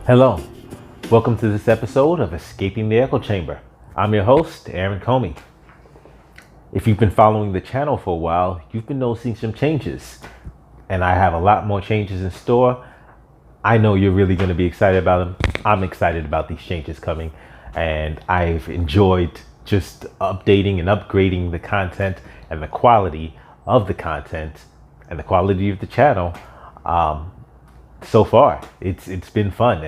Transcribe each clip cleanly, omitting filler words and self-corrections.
Hello, welcome to this episode of Escaping the Echo Chamber. I'm your host, Aaron Comey. If you've been following the channel for a while, you've been noticing some changes, and I have a lot more changes in store. I know you're really going to be excited about them. I'm excited about these changes coming, and I've enjoyed just updating and upgrading the content and the quality of the content and the quality of the channel. So far, it's been fun,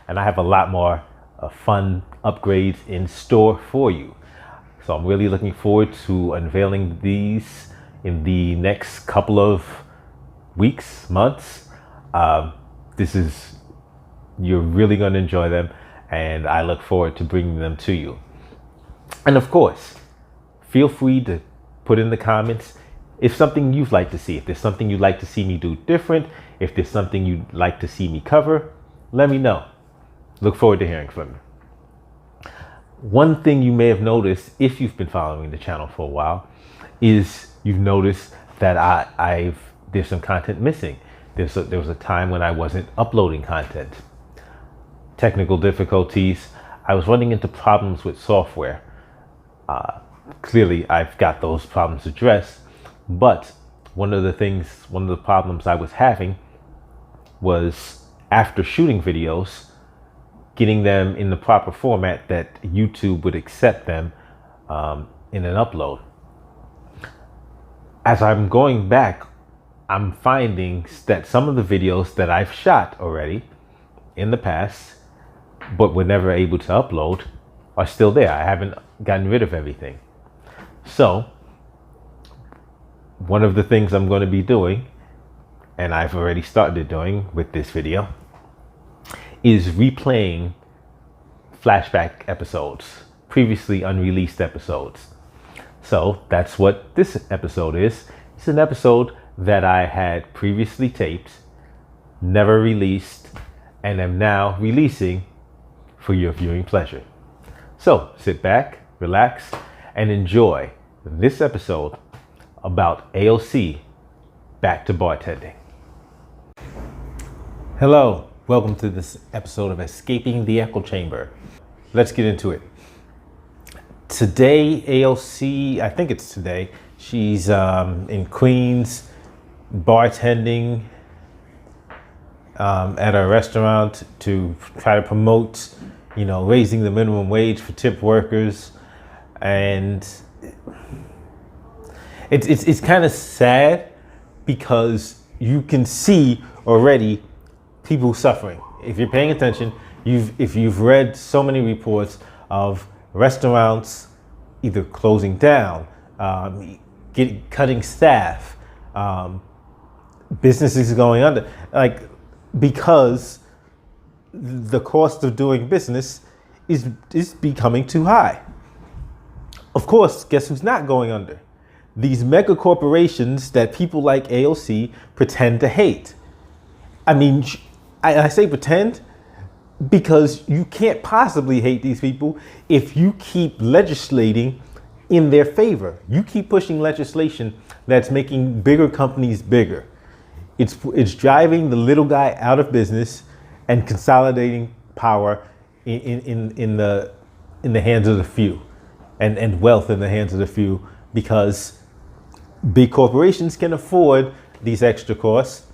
and I have a lot more fun upgrades in store for you. So I'm really looking forward to unveiling these in the next couple of weeks, months. You're really going to enjoy them, and I look forward to bringing them to you. And of course, feel free to put in the comments if something you'd like to see, if there's something you'd like to see me do different, if there's something you'd like to see me cover, let me know. Look forward to hearing from you. One thing you may have noticed if you've been following the channel for a while is you've noticed that there's some content missing. There was a time when I wasn't uploading content. Technical difficulties. I was running into problems with software. Clearly, I've got those problems addressed, but one of the problems I was having was after shooting videos, getting them in the proper format that YouTube would accept them in an upload. As I'm going back, I'm finding that some of the videos that I've shot already in the past, but were never able to upload, are still there. I haven't gotten rid of everything. So one of the things I'm going to be doing, and I've already started doing with this video, is replaying flashback episodes, previously unreleased episodes. So that's what this episode is. It's an episode that I had previously taped, never released, and am now releasing for your viewing pleasure. So sit back, relax, and enjoy this episode about AOC back to bartending. Hello, welcome to this episode of Escaping the Echo Chamber. Let's get into it. Today, AOC, I think it's today, she's in Queens bartending at a restaurant to try to promote, raising the minimum wage for tip workers. And it's kind of sad because you can see already people suffering. If you're paying attention, if you've read so many reports of restaurants either closing down, cutting staff, businesses going under, because the cost of doing business is becoming too high. Of course, guess who's not going under? These mega corporations that people like AOC pretend to hate. I mean, I say pretend because you can't possibly hate these people if you keep legislating in their favor. You keep pushing legislation that's making bigger companies bigger. It's driving the little guy out of business and consolidating power in the hands of the few, and wealth in the hands of the few, because big corporations can afford these extra costs.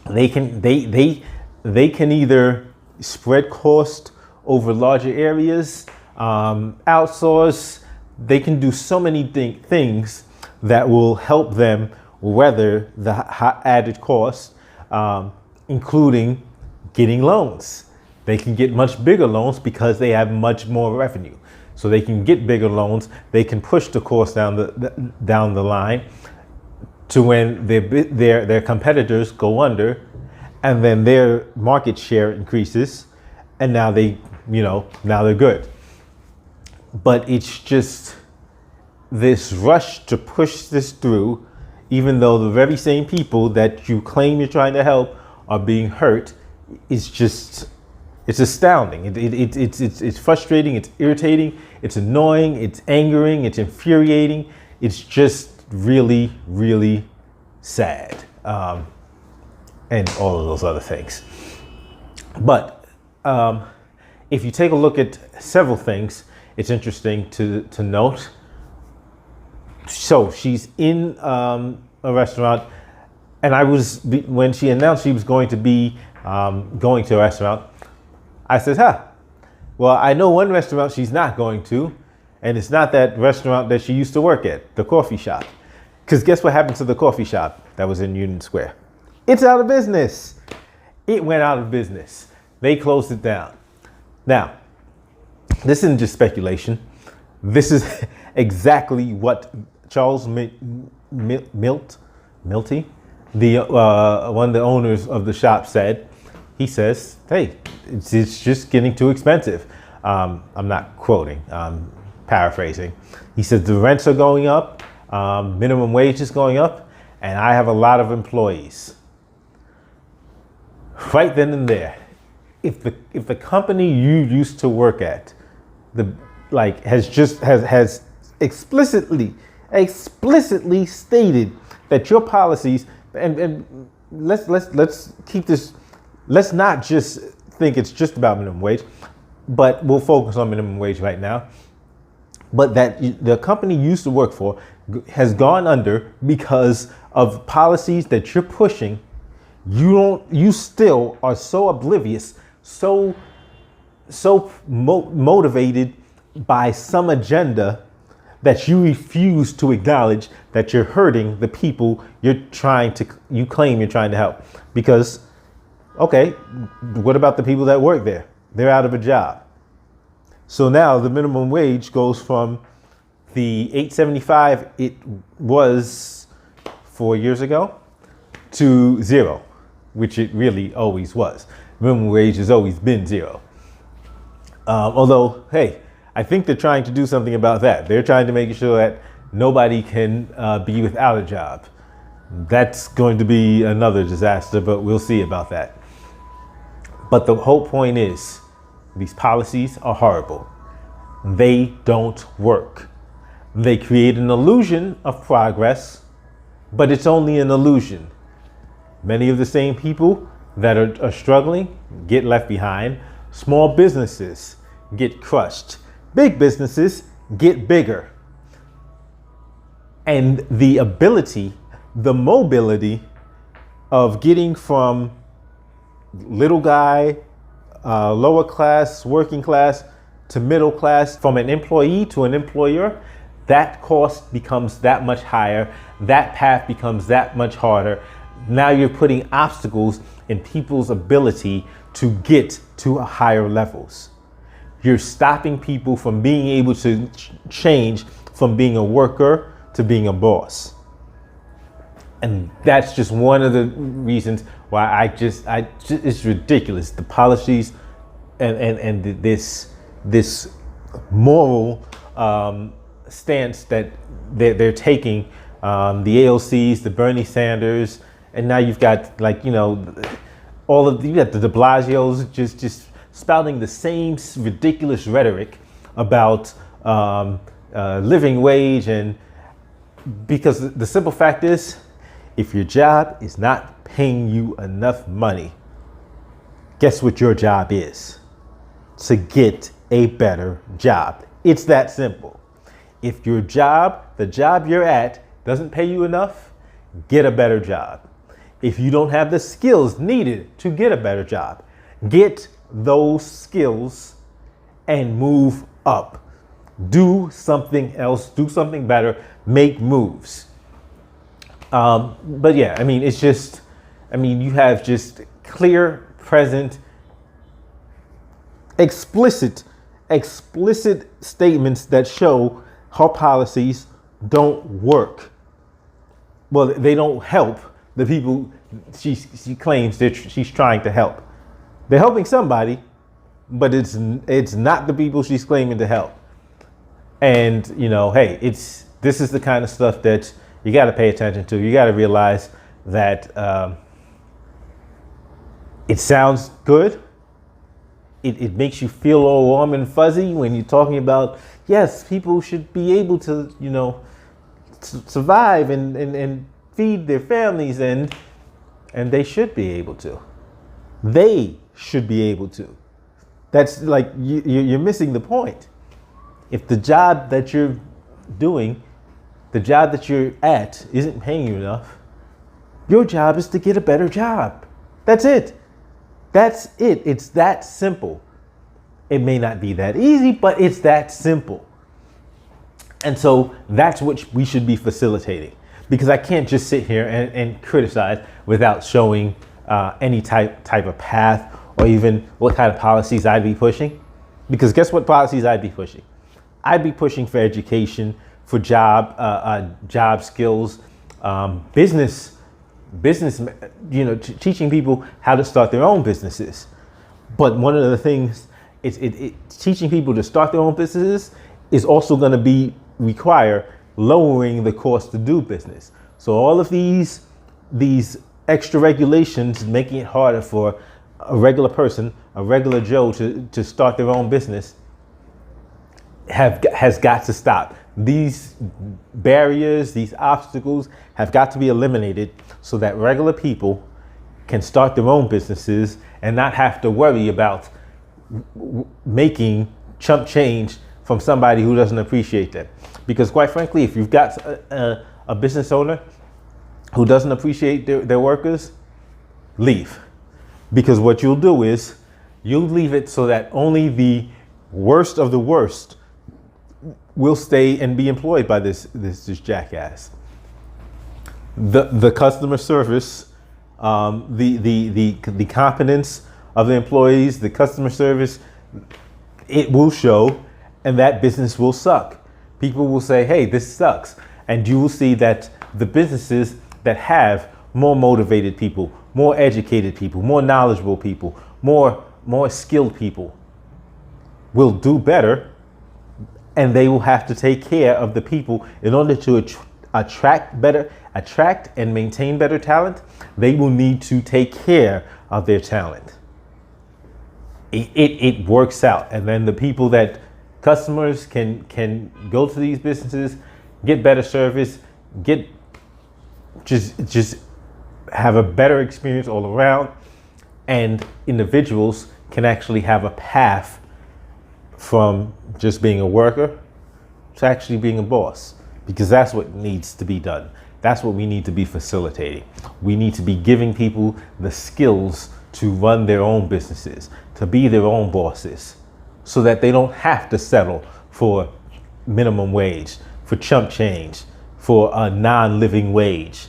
They can either spread cost over larger areas, outsource. They can do so many things that will help them weather the added cost, including getting loans. They can get much bigger loans because they have much more revenue. So they can get bigger loans. They can push the cost down the line to when their competitors go under, and then their market share increases, and now they're good. But it's just this rush to push this through, even though the very same people that you claim you're trying to help are being hurt. It's astounding. It's frustrating. It's irritating. It's annoying. It's angering. It's infuriating. It's just really, really sad. And all of those other things. But If you take a look at several things, it's interesting to note. So she's in a restaurant, and when she announced she was going to be going to a restaurant, I said, well, I know one restaurant she's not going to, and it's not that restaurant that she used to work at, the coffee shop. Because guess what happened to the coffee shop that was in Union Square? It's out of business. It went out of business. They closed it down. Now, this isn't just speculation. This is exactly what Charles Milty, one of the owners of the shop, said. He says, hey, it's just getting too expensive. I'm not quoting, I'm paraphrasing. He said the rents are going up, minimum wage is going up, and I have a lot of employees. Right then and there, if the company you used to work at, has explicitly stated that your policies, and let's keep this. Let's not just think it's just about minimum wage, but we'll focus on minimum wage right now. But that the company you used to work for has gone under because of policies that you're pushing. You still are so oblivious, so motivated by some agenda that you refuse to acknowledge that you're hurting the people you claim you're trying to help. Because, okay, what about the people that work there? They're out of a job. So now the minimum wage goes from the $8.75 it was 4 years ago to $0, which it really always was. Minimum wage has always been $0. Although, hey, I think they're trying to do something about that. They're trying to make sure that nobody can be without a job. That's going to be another disaster, but we'll see about that. But the whole point is, these policies are horrible. They don't work. They create an illusion of progress, but it's only an illusion. Many of the same people that are struggling get left behind. Small businesses get crushed. Big businesses get bigger. And the mobility of getting from little guy, lower class, working class, to middle class, from an employee to an employer, that cost becomes that much higher. That path becomes that much harder. Now you're putting obstacles in people's ability to get to higher levels. You're stopping people from being able to change from being a worker to being a boss. And that's just one of the reasons why it's ridiculous. The policies and this moral stance that they're taking, the AOCs, the Bernie Sanders, and now you've got you got the de Blasio's just spouting the same ridiculous rhetoric about living wage, and because the simple fact is, if your job is not paying you enough money, guess what your job is? To get a better job. It's that simple. If your job, the job you're at, doesn't pay you enough, get a better job. If you don't have the skills needed to get a better job, get those skills and move up. Do something else, do something better, make moves. But yeah, you have just clear, present, explicit statements that show her policies don't work. Well, they don't help the people she claims that she's trying to help. They're helping somebody, but it's not the people she's claiming to help. And hey, this is the kind of stuff that you got to pay attention to. You got to realize that it sounds good. It makes you feel all warm and fuzzy when you're talking about, yes, people should be able to, survive and feed their families, and they should be able to. They should be able to. That's like you're missing the point. If the job that you're doing, the job that you're at isn't paying you enough, your job is to get a better job. That's it. That's it. It's that simple. It may not be that easy, but it's that simple. And so that's what we should be facilitating, because I can't just sit here and criticize without showing any type of path or even what kind of policies I'd be pushing. Because guess what policies I'd be pushing? I'd be pushing for education, for job skills, business, teaching people how to start their own businesses. But one of the things teaching people to start their own businesses is also going to require lowering the cost to do business. So all of these extra regulations making it harder for a regular person, a regular Joe to start their own business has got to stop. These barriers, these obstacles have got to be eliminated so that regular people can start their own businesses and not have to worry about making chump change from somebody who doesn't appreciate them. Because quite frankly, if you've got a business owner who doesn't appreciate their workers, leave. Because what you'll do is you'll leave it so that only the worst of the worst will stay and be employed by this jackass. The customer service, the competence of the employees, the customer service, it will show, and that business will suck. People will say, hey, this sucks. And you will see that the businesses that have more motivated people, more educated people, more knowledgeable people, more skilled people will do better, and they will have to take care of the people in order to attract and maintain better talent. They will need to take care of their talent. It works out, and then the people that customers can go to these businesses, get better service, get just have a better experience all around, and individuals can actually have a path from just being a worker to actually being a boss, because that's what needs to be done. That's what we need to be facilitating. We need to be giving people the skills to run their own businesses, to be their own bosses, so that they don't have to settle for minimum wage, for chump change, for a non-living wage.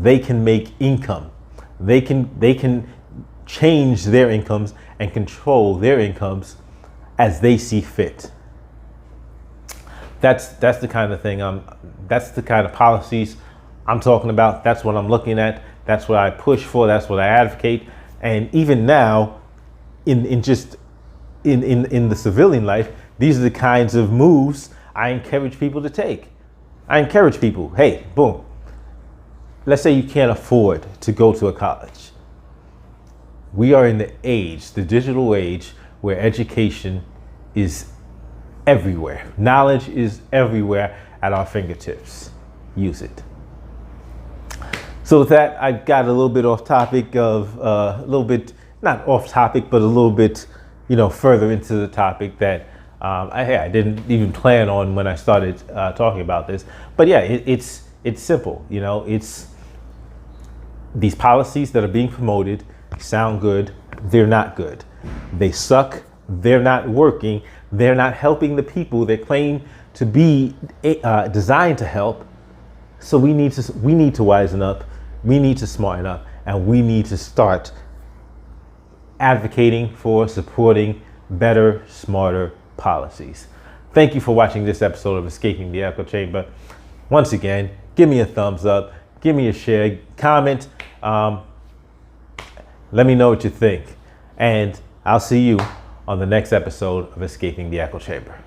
They can make income. They can change their incomes and control their incomes as they see fit. That's the kind of thing. That's the kind of policies I'm talking about. That's what I'm looking at. That's what I push for. That's what I advocate. And even now, in the civilian life, these are the kinds of moves I encourage people to take. I encourage people, hey, boom. Let's say you can't afford to go to a college. We are in the digital age, where education is everywhere. Knowledge is everywhere at our fingertips. Use it. So with that, I got a little bit off topic a little bit, not off topic, but a little bit, further into the topic that I didn't even plan on when I started talking about this. But yeah, it's simple. It's these policies that are being promoted sound good. They're not good. They suck. They're not working. They're not helping the people they claim to be designed to help. So we need to wisen up. We need to smarten up, and we need to start advocating for supporting better, smarter policies. Thank you for watching this episode of Escaping the Echo Chamber. Once again, give me a thumbs up, give me a share, comment. Let me know what you think, and I'll see you on the next episode of Escaping the Echo Chamber.